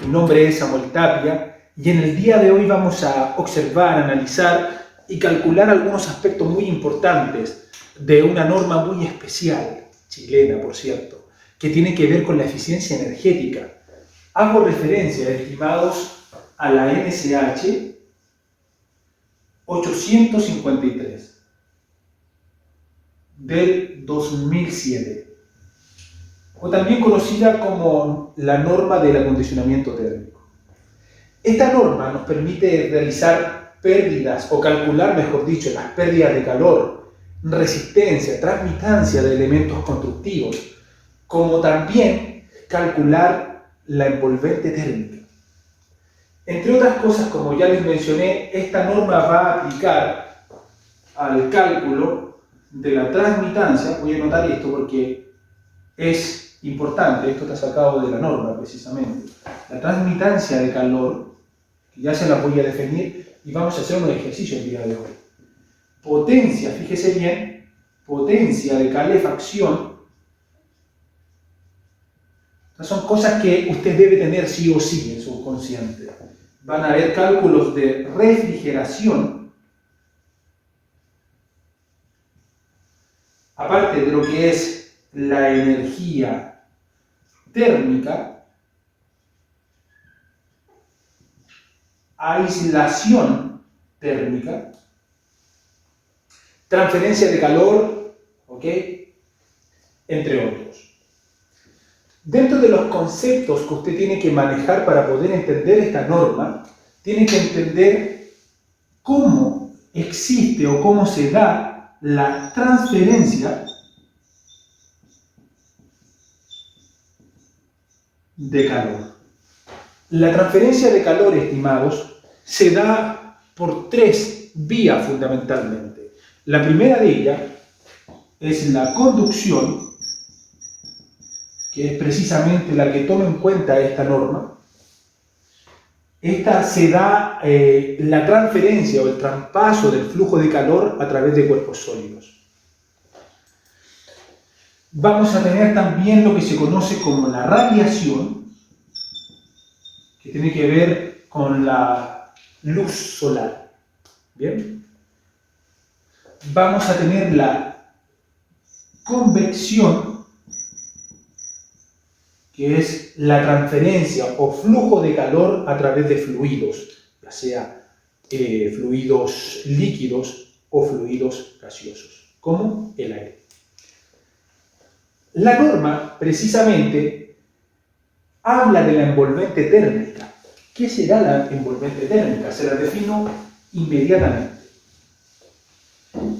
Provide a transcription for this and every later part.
Mi nombre es Samuel Tapia y en el día de hoy vamos a observar, analizar y calcular algunos aspectos muy importantes de una norma muy especial, chilena por cierto, que tiene que ver con la eficiencia energética. Hago referencia, estimados, a la NSH 853 del 2007, o también conocida como la norma del acondicionamiento térmico. Esta norma nos permite realizar pérdidas, o calcular, mejor dicho, las pérdidas de calor, resistencia, transmitancia de elementos constructivos, como también calcular la envolvente térmica. Entre otras cosas, como ya les mencioné, esta norma va a aplicar al cálculo de la transmitancia. Voy a anotar esto porque es importante, esto está sacado de la norma precisamente. La transmitancia de calor, que ya se la voy a definir y vamos a hacer un ejercicio el día de hoy. Potencia, fíjese bien, potencia de calefacción. Estas son cosas que usted debe tener sí o sí en su consciente. Van a haber cálculos de refrigeración, aparte de lo que es la energía térmica, aislación térmica, transferencia de calor, ¿ok? Entre otros. Dentro de los conceptos que usted tiene que manejar para poder entender esta norma, tiene que entender cómo existe o cómo se da la transferencia de calor. La transferencia de calor, estimados, se da por tres vías fundamentalmente. La primera de ellas es la conducción, que es precisamente la que toma en cuenta esta norma. Esta se da la transferencia o el traspaso del flujo de calor a través de cuerpos sólidos. Vamos a tener también lo que se conoce como la radiación, que tiene que ver con la luz solar. ¿Bien? Vamos a tener la convección, que es la transferencia o flujo de calor a través de fluidos, ya sea fluidos líquidos o fluidos gaseosos, como el aire. La norma, precisamente, habla de la envolvente térmica. ¿Qué será la envolvente térmica? Se la defino inmediatamente.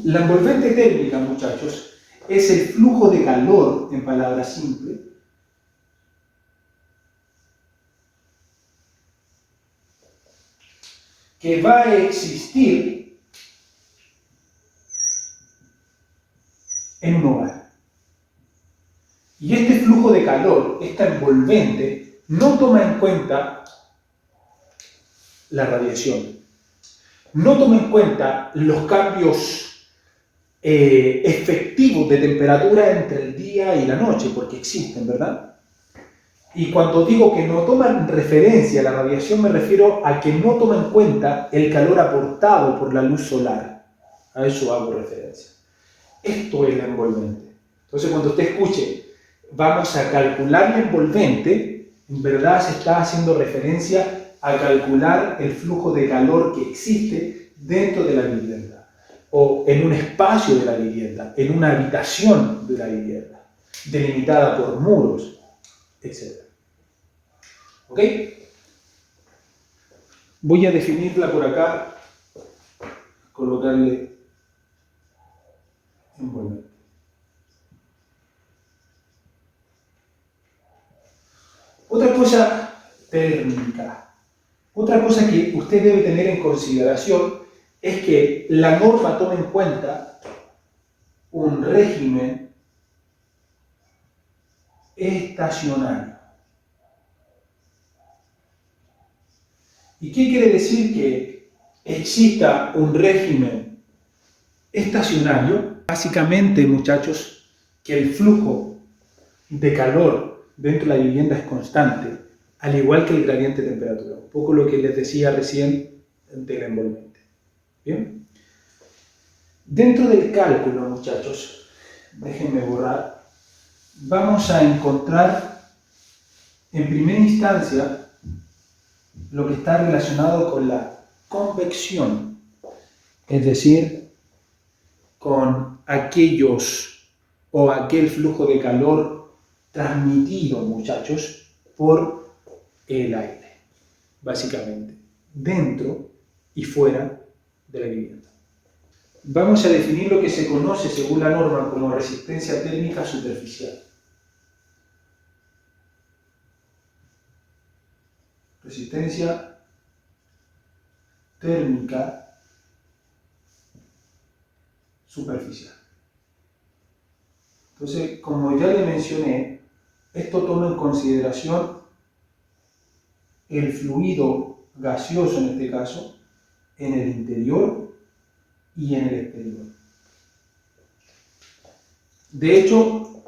La envolvente térmica, muchachos, es el flujo de calor, en palabras simples, que va a existir en un hogar. Y este flujo de calor, esta envolvente, no toma en cuenta la radiación, no toma en cuenta los cambios efectivos de temperatura entre el día y la noche, porque existen, ¿verdad? Y cuando digo que no toman referencia a la radiación, me refiero a que no toman en cuenta el calor aportado por la luz solar. A eso hago referencia. Esto es la envolvente. Entonces, cuando usted escuche, vamos a calcular la envolvente, en verdad se está haciendo referencia a calcular el flujo de calor que existe dentro de la vivienda, o en un espacio de la vivienda, en una habitación de la vivienda, delimitada por muros, etc. ¿Ok? Voy a definirla por acá, colocarle envolvente. Otra cosa térmica, otra cosa que usted debe tener en consideración es que la norma toma en cuenta un régimen estacionario. ¿Y qué quiere decir que exista un régimen estacionario? Básicamente, muchachos, que el flujo de calor dentro de la vivienda es constante, al igual que el gradiente de temperatura. Un poco lo que les decía recién del envolvente. ¿Bien? Dentro del cálculo, muchachos, déjenme borrar, vamos a encontrar en primera instancia lo que está relacionado con la convección, es decir, con aquellos o aquel flujo de calor transmitido, muchachos, por el aire, básicamente, dentro y fuera de la vivienda. Vamos a definir lo que se conoce según la norma como resistencia térmica superficial. Resistencia térmica superficial. Entonces, como ya le mencioné, esto toma en consideración el fluido gaseoso, en este caso, en el interior y en el exterior. De hecho,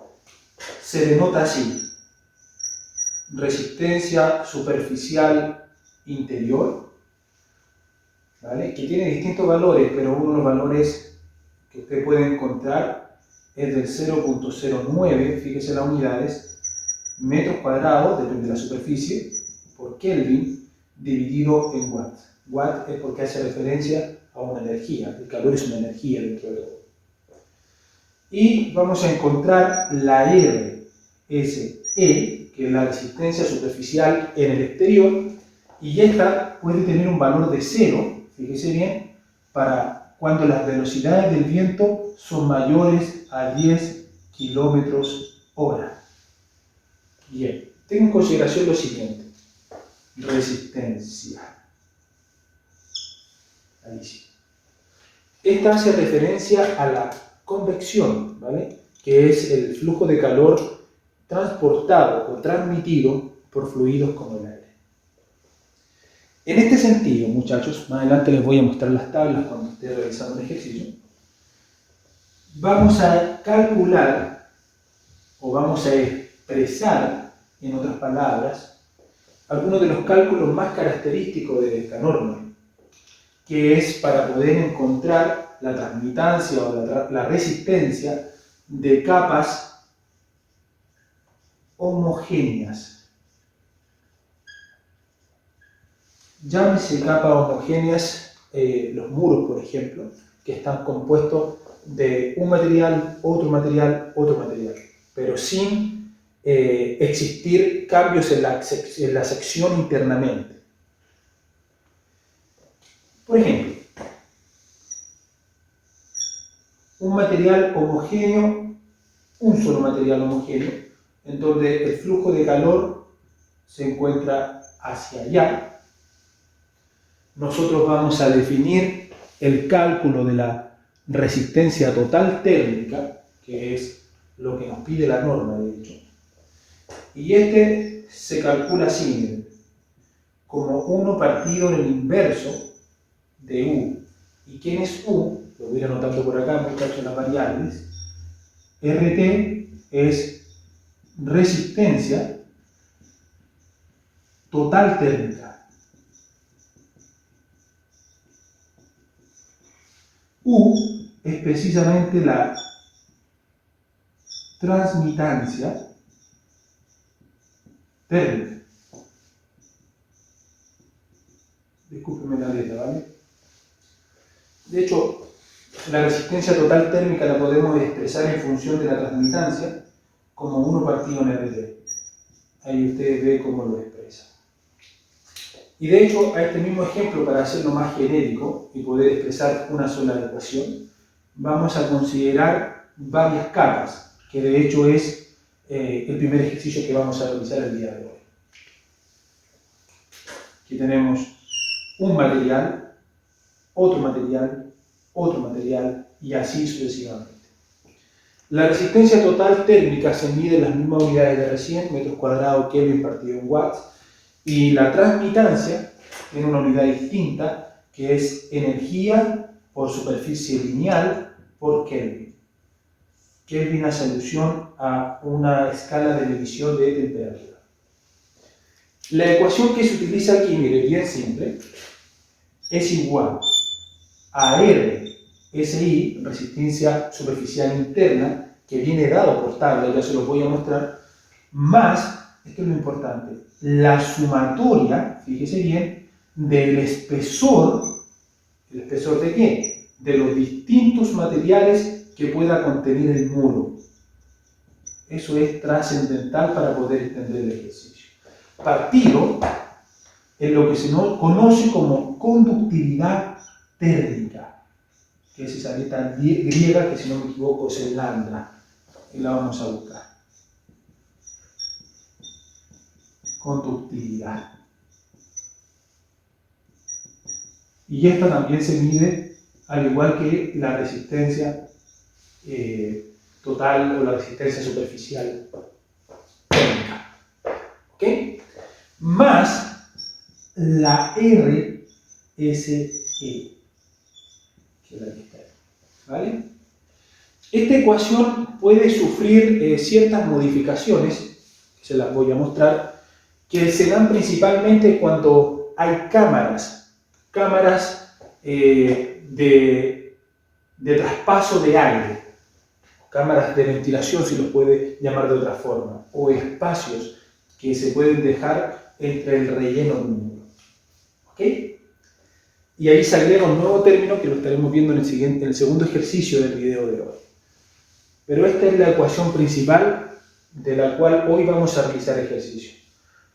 se denota así: resistencia superficial interior, ¿vale? Que tiene distintos valores, pero uno de los valores que usted puede encontrar es del 0.09, fíjese las unidades, metros cuadrados, depende de la superficie, por Kelvin, dividido en watt. Watt es porque hace referencia a una energía, el calor es una energía dentro de todo. Y vamos a encontrar la RSE, que es la resistencia superficial en el exterior, y esta puede tener un valor de 0, fíjese bien, para cuando las velocidades del viento son mayores a 10 km/h. Bien, tengo en consideración lo siguiente: resistencia. Ahí sí. Esta hace referencia a la convección, ¿vale? Que es el flujo de calor transportado o transmitido por fluidos como el aire. En este sentido, muchachos, más adelante les voy a mostrar las tablas cuando esté realizando un ejercicio, vamos a calcular o vamos a expresar, en otras palabras, algunos de los cálculos más característicos de esta norma, que es para poder encontrar la transmitancia o la resistencia de capas homogéneas. Llámese capas homogéneas los muros, por ejemplo, que están compuestos de un material, otro material, otro material, pero sin existir cambios en la sección internamente. Por ejemplo, un material homogéneo, un solo material homogéneo, en donde el flujo de calor se encuentra hacia allá. Nosotros vamos a definir el cálculo de la resistencia total térmica, que es lo que nos pide la norma, de hecho. Y este se calcula así, miren, como 1 partido en el inverso de U. ¿Y quién es U? Lo voy anotando por acá, muchachos, las variables. RT es resistencia total térmica. U es precisamente la transmitancia térmica. Discúlpenme la letra, ¿vale? De hecho, la resistencia total térmica la podemos expresar en función de la transmitancia como 1 partido en RT. Ahí ustedes ven cómo lo expresa. Y de hecho, a este mismo ejemplo, para hacerlo más genérico y poder expresar una sola ecuación, vamos a considerar varias capas, que de hecho es el primer ejercicio que vamos a realizar el día de hoy. Aquí tenemos un material, otro material, otro material y así sucesivamente. La resistencia total térmica se mide en las mismas unidades de recién, metros cuadrados, Kelvin partido en watts, y la transmitancia tiene una unidad distinta, que es energía por superficie lineal por Kelvin. Kelvin hace alusión a una escala de medición de temperatura. La ecuación que se utiliza aquí, mire, bien simple, es igual a RSI, resistencia superficial interna, que viene dado por tabla, ya se lo voy a mostrar, más, esto es lo importante, la sumatoria, fíjese bien, del espesor. ¿El espesor de qué? De los distintos materiales que pueda contener el muro. Eso es trascendental para poder entender el ejercicio. Partido en lo que se conoce como conductividad térmica, que es esa letra griega que, si no me equivoco, es el lambda, y la vamos a buscar. Conductividad. Y esta también se mide al igual que la resistencia total o la resistencia superficial térmica. ¿Ok? Más la RSE, que es la que está ahí. ¿Vale? Esta ecuación puede sufrir ciertas modificaciones, que se las voy a mostrar, que se dan principalmente cuando hay cámaras de traspaso de aire, cámaras de ventilación, si los puede llamar de otra forma, o espacios que se pueden dejar entre el relleno de un muro. ¿Ok? Y ahí se agrega un nuevo término que lo estaremos viendo en el segundo ejercicio del video de hoy. Pero esta es la ecuación principal de la cual hoy vamos a realizar ejercicios.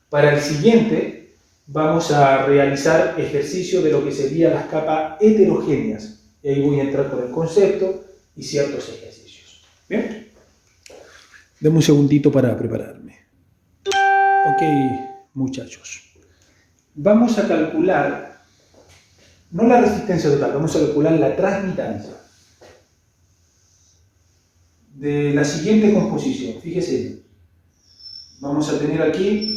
Para el siguiente vamos a realizar ejercicio de lo que serían las capas heterogéneas. Y ahí voy a entrar con el concepto y ciertos ejercicios. ¿Bien? Deme un segundito para prepararme. Ok, muchachos. Vamos a calcular, no la resistencia total, vamos a calcular la transmitancia de la siguiente composición. Fíjese, vamos a tener aquí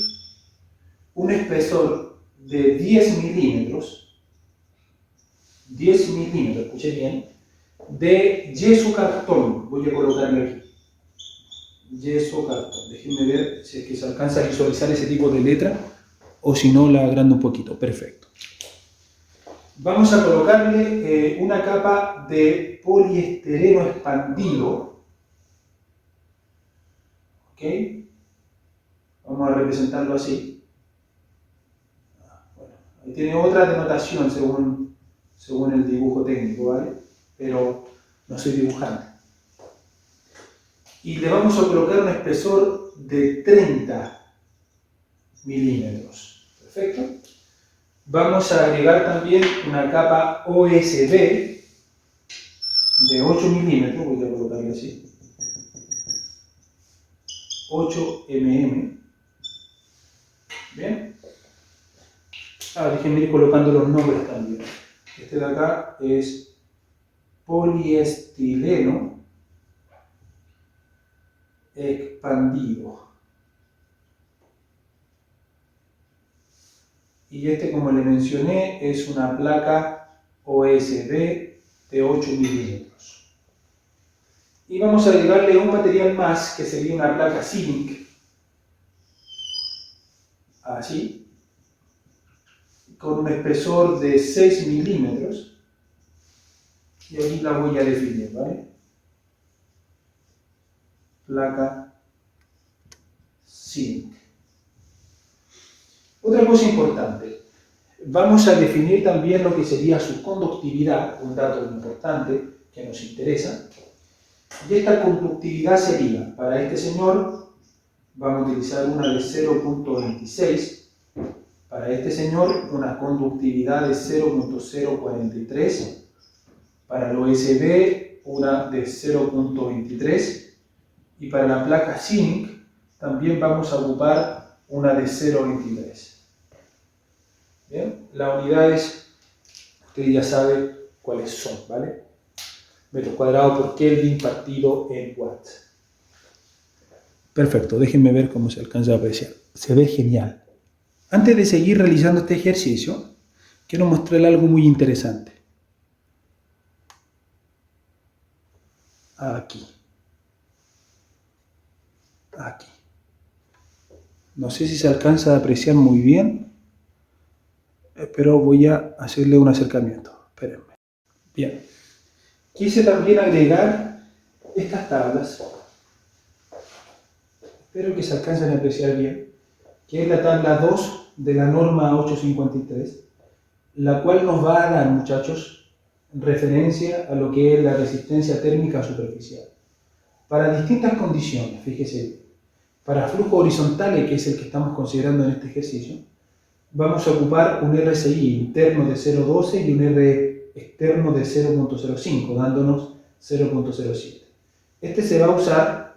un espesor de 10 milímetros, escuche bien, de yeso cartón. Voy a colocarle aquí. Yeso cartón. Déjenme ver si es que se alcanza a visualizar ese tipo de letra o si no la agrando un poquito. Perfecto. Vamos a colocarle una capa de poliestireno expandido. ¿Ok? Vamos a representarlo así. Bueno, ahí tiene otra denotación según el dibujo técnico, ¿vale? Pero no soy dibujante. Y le vamos a colocar un espesor de 30 milímetros. Perfecto. Vamos a agregar también una capa OSB de 8 milímetros, voy a colocarle así. 8 mm. Bien. Déjenme ir colocando los nombres también. Este de acá es poliestireno expandido. Y este, como le mencioné, es una placa OSB de 8 milímetros. Y vamos a agregarle un material más, que sería una placa zinc. Así. Con un espesor de 6 milímetros. Y aquí la voy a definir, ¿vale? Placa zinc. Otra cosa importante, vamos a definir también lo que sería su conductividad, un dato importante que nos interesa. Y esta conductividad sería, para este señor, vamos a utilizar una de 0.26, para este señor una conductividad de 0.043, para el OSB una de 0.23, y para la placa zinc también vamos a ocupar una de 0.23. Bien, las unidades, usted ya sabe cuáles son, ¿vale? Metros cuadrados por Kelvin partido en watts. Perfecto, déjenme ver cómo se alcanza a apreciar. Se ve genial. Antes de seguir realizando este ejercicio, quiero mostrarle algo muy interesante. Aquí. Aquí. No sé si se alcanza a apreciar muy bien, pero voy a hacerle un acercamiento. Espérenme. Bien. Quise también agregar estas tablas. Espero que se alcancen a apreciar bien, que es la tabla 2 de la norma 853, la cual nos va a dar, muchachos, referencia a lo que es la resistencia térmica superficial. Para distintas condiciones, fíjese bien, para flujo horizontal, que es el que estamos considerando en este ejercicio, vamos a ocupar un RSI interno de 0,12 y un R externo de 0,05, dándonos 0,07. Este se va a usar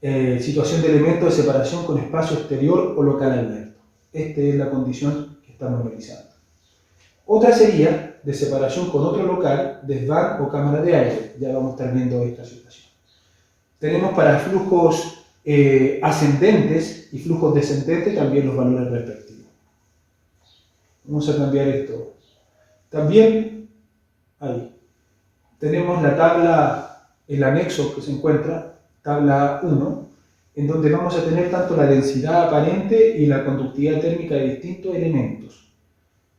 situación de elemento de separación con espacio exterior o local abierto. Esta es la condición que estamos realizando. Otra sería de separación con otro local, desván o cámara de aire. Ya vamos a estar viendo esta situación. Tenemos para flujos ascendentes y flujos descendentes también los valores respectivos. Vamos a cambiar esto. También ahí tenemos la tabla, el anexo que se encuentra, tabla 1, en donde vamos a tener tanto la densidad aparente y la conductividad térmica de distintos elementos.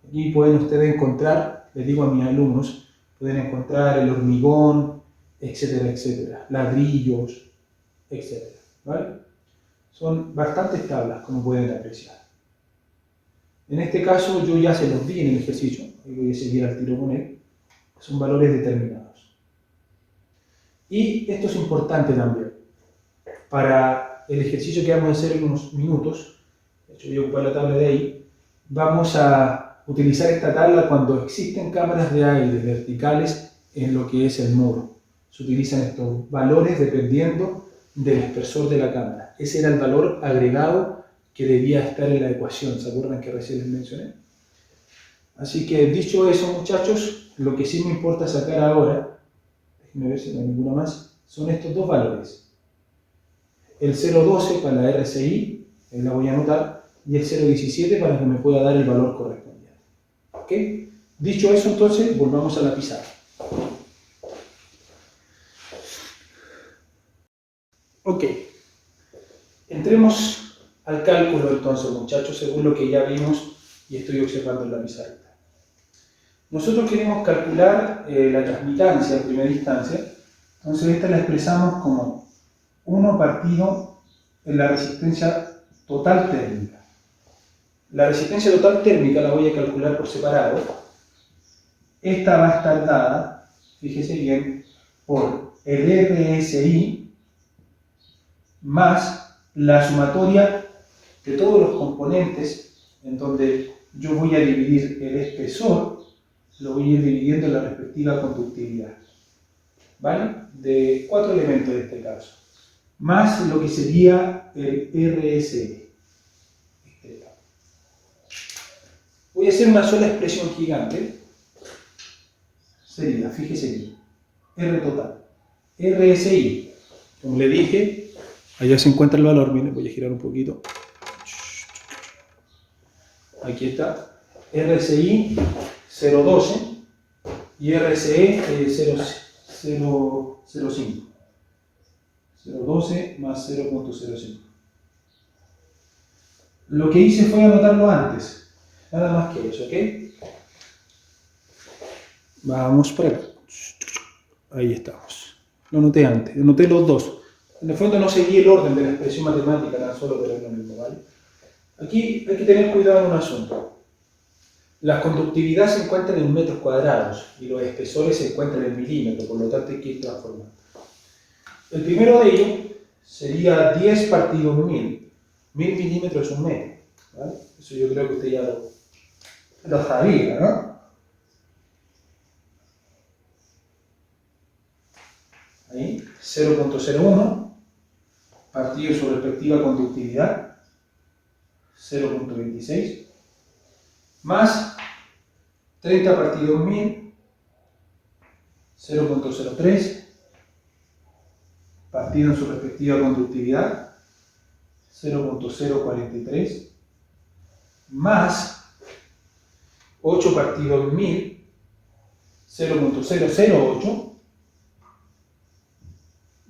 Aquí pueden ustedes encontrar, les digo a mis alumnos, pueden encontrar el hormigón, etcétera, etcétera, ladrillos, etcétera, ¿vale? Son bastantes tablas, como pueden apreciar. En este caso yo ya se los di en el ejercicio, y voy a seguir al tiro con él, son valores determinados. Y esto es importante también. Para el ejercicio que vamos a hacer en unos minutos, de hecho voy a ocupar la tabla de ahí, vamos a utilizar esta tabla cuando existen cámaras de aire verticales en lo que es el muro. Se utilizan estos valores dependiendo del espesor de la cámara. Ese era el valor agregado que debía estar en la ecuación, ¿se acuerdan que recién les mencioné? Así que dicho eso, muchachos, lo que sí me importa sacar ahora, déjenme ver si no hay ninguna más, son estos dos valores. El 0,12 para la RSI, ahí la voy a anotar, y el 0,17 para que me pueda dar el valor correspondiente. ¿Ok? Dicho eso, entonces, volvamos a la pizarra. Ok. Entremos al cálculo entonces, muchachos, según lo que ya vimos y estoy observando en la pizarrita. Nosotros queremos calcular la transmitancia en primera instancia, entonces esta la expresamos como 1 partido en la resistencia total térmica. La resistencia total térmica la voy a calcular por separado. Esta va a estar dada, fíjese bien, por el RSI más la sumatoria de todos los componentes, en donde yo voy a dividir el espesor, lo voy a ir dividiendo en la respectiva conductividad, ¿vale? De 4 elementos en este caso, más lo que sería el RSI. Voy a hacer una sola expresión gigante, sería, fíjese bien, R total, RSI, como le dije, allá se encuentra el valor, miren, voy a girar un poquito. Aquí está, RSI 0,12 y RSE 0,05. 0,12 más 0,05. Lo que hice fue anotarlo antes, nada más que eso, ¿ok? Vamos para acá. Ahí estamos. Lo anoté antes, anoté los dos. En el fondo no seguí el orden de la expresión matemática, tan solo, pero es lo mismo, ¿vale? Aquí hay que tener cuidado en un asunto. La conductividad se encuentra en metros cuadrados y los espesores se encuentran en milímetros, por lo tanto hay que ir transformando. El primero de ellos sería 10 partido 1000. 1000 milímetros es un metro, ¿vale? Eso yo creo que usted ya lo sabía, ¿no? Ahí, 0,01 partido su respectiva conductividad, 0,26, más 30 partido 1000, 0,03, partido en su respectiva conductividad, 0,043, más 8 partido 1000, 0,008,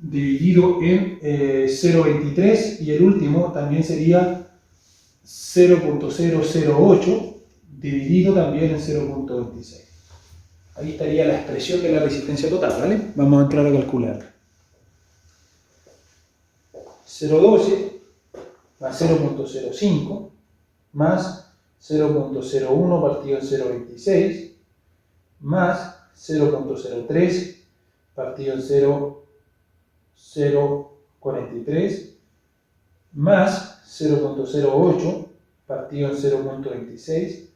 dividido en 0,23 y el último también sería 0,008 dividido también en 0,26. Ahí estaría la expresión de la resistencia total, ¿vale? Vamos a entrar a calcular. 0,12 más 0,05 más 0,01 partido en 0,26 más 0,03 partido en 0,043 más 0,08 partido en 0,26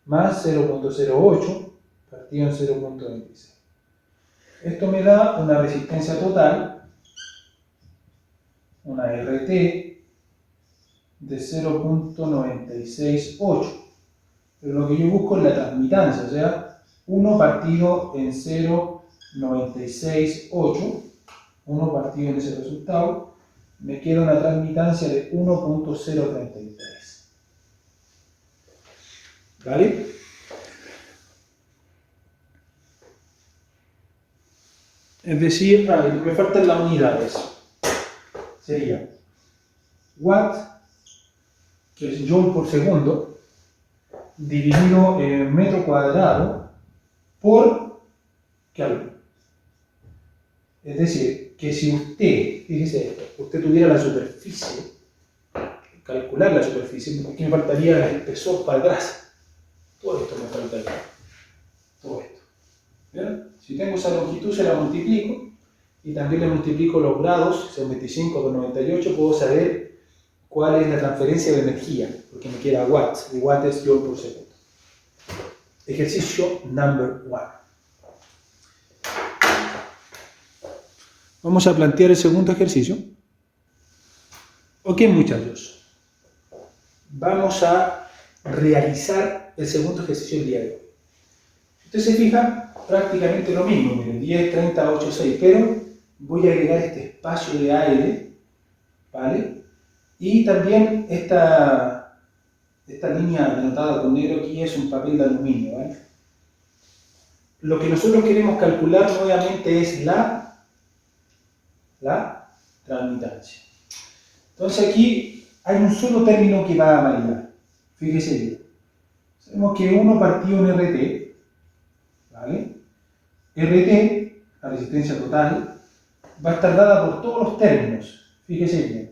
más 0,08 partido en 0,26. Esto me da una resistencia total, una RT, de 0,968. Pero lo que yo busco es la transmitancia, o sea, 1 partido en 0,968, 1 partido en ese resultado, me queda una transmitancia de 1,033. ¿Vale? Es decir, me faltan las unidades. Sería watt, que es joule por segundo, dividido en metro cuadrado por Kelvin. Es decir, que si usted, fíjese esto, usted tuviera la superficie, calcular la superficie, aquí me faltaría el espesor para atrás. Todo esto me faltaría. Todo esto. ¿Bien? Si tengo esa longitud, se la multiplico y también le multiplico los grados, 25 por 98, puedo saber cuál es la transferencia de energía, porque me queda watts, y watt es joule por segundo. Ejercicio number 1. Vamos a plantear el segundo ejercicio. Ok, muchachos. Vamos a realizar el segundo ejercicio del día de hoy. Usted se fija, prácticamente lo mismo, miren, 10, 30, 8, 6, pero voy a agregar este espacio de aire, ¿vale? Y también esta línea denotada con negro aquí es un papel de aluminio, ¿vale? Lo que nosotros queremos calcular nuevamente es la transmitancia. Entonces aquí hay un solo término que va a variar. Fíjese bien. Sabemos que 1 partido en RT, ¿vale? RT, la resistencia total, va a estar dada por todos los términos. Fíjese bien.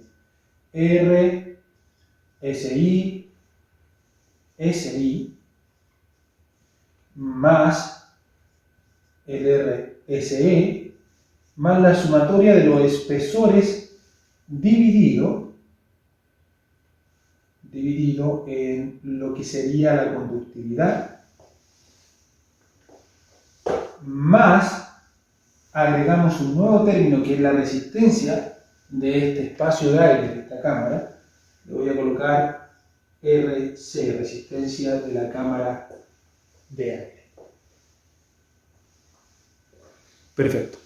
R, SI, SI, más el RSE, más la sumatoria de los espesores dividido en lo que sería la conductividad, más agregamos un nuevo término que es la resistencia de este espacio de aire de esta cámara. Le voy a colocar RC, resistencia de la cámara de aire. Perfecto.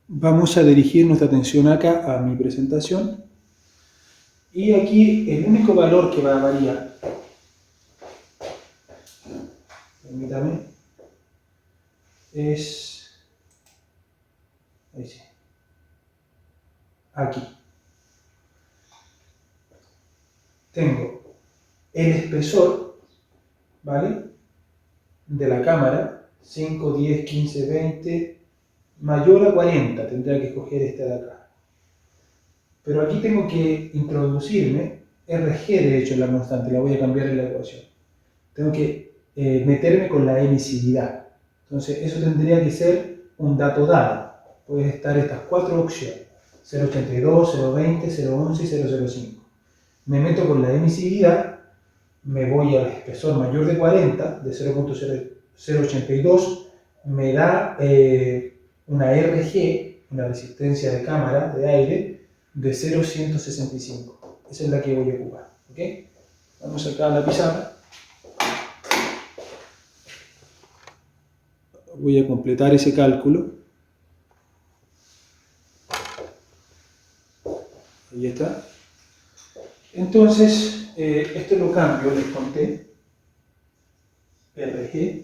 Vamos a dirigir nuestra atención acá a mi presentación. Y aquí el único valor que va a variar, permítame, es aquí. Tengo el espesor, ¿vale?, de la cámara, 5, 10, 15, 20, mayor a 40, tendría que escoger este de acá. Pero aquí tengo que introducirme, RG de hecho es la constante, la voy a cambiar en la ecuación. Tengo que meterme con la emisividad. Entonces eso tendría que ser un dato dado. Pueden estar estas cuatro opciones, 0,82, 0,20, 0,11 y 0,05. Me meto con la emisividad, me voy al espesor mayor de 40, de 0,082, me da una RG, una resistencia de cámara de aire, de 0,165. Esa es la que voy a ocupar. ¿Okay? Vamos acá a la pizarra. Voy a completar ese cálculo. Ahí está. Entonces, esto lo cambio, les conté. RG.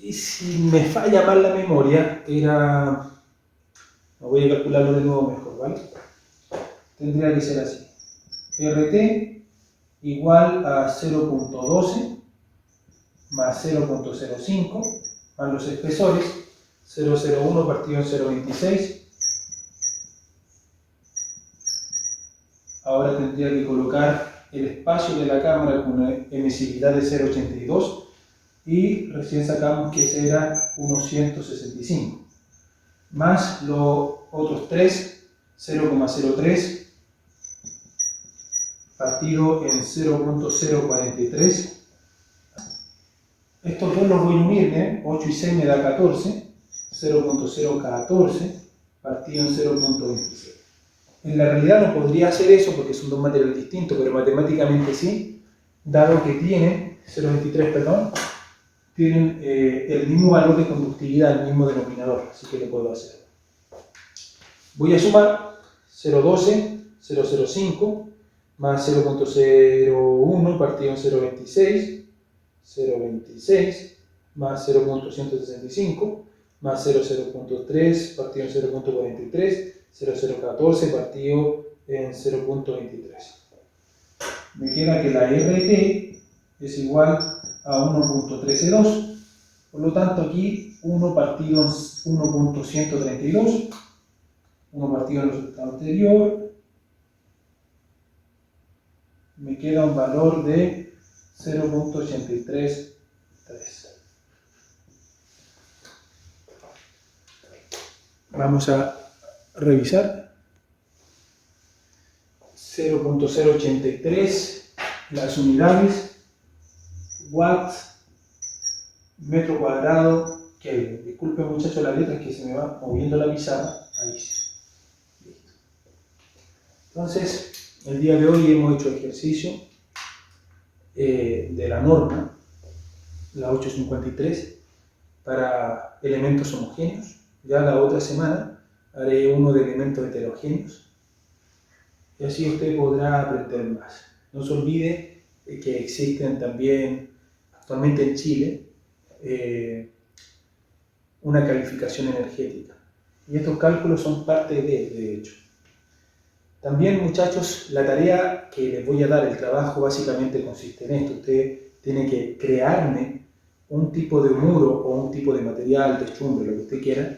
Y si me falla mal la memoria, era No voy a calcularlo de nuevo mejor, ¿vale? Tendría que ser así. RT igual a 0.12 más 0.05 más los espesores 0.01 partido en 0.26. Ahora tendría que colocar el espacio de la cámara con una emisividad de 0.82 y recién sacamos que ese era unos 165 más los otros tres, 0.03 partido en 0.043. Estos dos los voy a unir, ¿eh? 8 y 6 me da 14, 0.014 partido en 0.26. En la realidad no podría hacer eso porque son dos materiales distintos, pero matemáticamente sí, dado que tienen, 0.23, perdón, tienen el mismo valor de conductividad, el mismo denominador, así que lo puedo hacer. Voy a sumar 0.12, 0.05 más 0.01 partido en 0.26, 0.26 más 0.165 más 0.03 partido en 0.43, 0.014 partido en 0.23. Me queda que la RT es igual a 1.132, por lo tanto aquí 1 partido en 1.132, 1 partido en el resultado anterior, me queda un valor de 0.833. Vamos a revisar. 0.083 las unidades, watts, metro cuadrado, Kelvin. Disculpen muchachos la letra, es que se me va moviendo la pizarra. Ahí sí. Listo. Entonces, el día de hoy hemos hecho ejercicio de la norma, la 853, para elementos homogéneos. Ya la otra semana haré uno de elementos heterogéneos. Y así usted podrá aprender más. No se olvide que existen también, actualmente en Chile, una calificación energética. Y estos cálculos son parte de hecho. También, muchachos, la tarea que les voy a dar, el trabajo, básicamente consiste en esto. Usted tiene que crearme un tipo de muro o un tipo de material, techumbre, lo que usted quiera,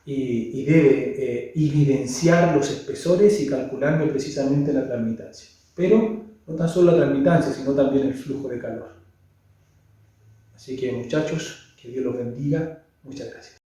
y debe evidenciar los espesores y calcularme precisamente la transmitancia. Pero no tan solo la transmitancia, sino también el flujo de calor. Así que, muchachos, que Dios los bendiga. Muchas gracias.